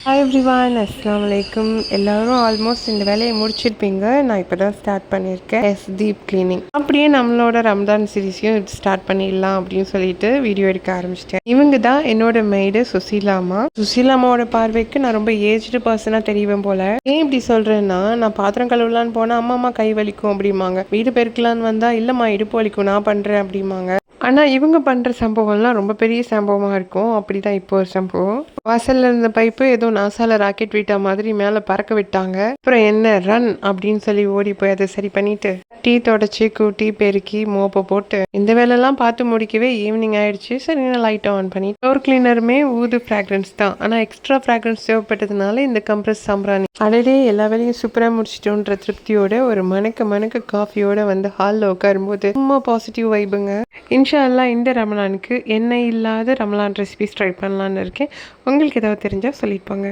Hi everyone, அஸ்ஸலாமு அலைக்கும். எல்லாரும் ஆல்மோஸ்ட் இந்த வேலையை முடிச்சிருப்பீங்க. நான் இப்போ தான் ஸ்டார்ட் பண்ணியிருக்கேன் டீப் கிளீனிங். அப்படியே நம்மளோட ரம்ஜான் சீரீஸையும் ஸ்டார்ட் பண்ணிடலாம் அப்படின்னு சொல்லிட்டு வீடியோ எடுக்க ஆரம்பிச்சிட்டேன். இவங்க தான் என்னோட மெய்டு சுசீலாமா. சுசீலாமாவோட பார்வைக்கு நான் ரொம்ப ஏஜ்டு பர்சனாக தெரிவேன் போல. ஏன் இப்படி சொல்கிறேன்னா, நான் பாத்திரம் கழுவலான்னு போனால் அம்மா கை வலிக்கும் அப்படிம்பாங்க. வீடு பெருக்கலான்னு வந்தால் இல்லைம்மா இடுப்பு வலிக்கும் நான் பண்ணுறேன் அப்படிம்பாங்க. ஆனால் இவங்க பண்ணுற சம்பவம்லாம் ரொம்ப பெரிய சம்பவமாக இருக்கும். அப்படி தான் இப்போ ஒரு சம்பவம். வாசலில் இருந்த பைப்பு ஏதோ நாசால ராக்கெட் விட்டா மாதிரி மேலே பறக்க விட்டாங்க. அப்புறம் என்ன ரன் அப்படின்னு சொல்லி ஓடி போய் அதை சரி பண்ணிட்டு டீ தொடச்சி கூட்டி பெருக்கி மோப்பை போட்டு இந்த வேலையெல்லாம் பார்த்து முடிக்கவே ஈவினிங் ஆயிடுச்சு. சரி நான் லைட்டை ஆன் பண்ணி ஃப்ளோர் கிளீனருமே ஊது ஃப்ராக்ரன்ஸ் தான். ஆனால் எக்ஸ்ட்ரா ஃப்ராக்ரன்ஸ் தேவைப்பட்டதுனால இந்த கம்ப்ரஸ் சாம்பிராணி அடையே எல்லா வேலையும் சூப்பராக முடிச்சிட்டோன்ற திருப்தியோட ஒரு மணக்க காஃபியோட வந்து ஹாலில் உட்காரும்போது ரொம்ப பாசிட்டிவ் வைபுங்க. இன்ஷா அல்லாஹ் இந்த ரமலானுக்கு எண்ணெய் இல்லாத ரமலான் ரெசிபிஸ் ட்ரை பண்ணலான்னு இருக்கேன். உங்களுக்கு ஏதாவது தெரிஞ்சால் சொல்லியிருப்பாங்க.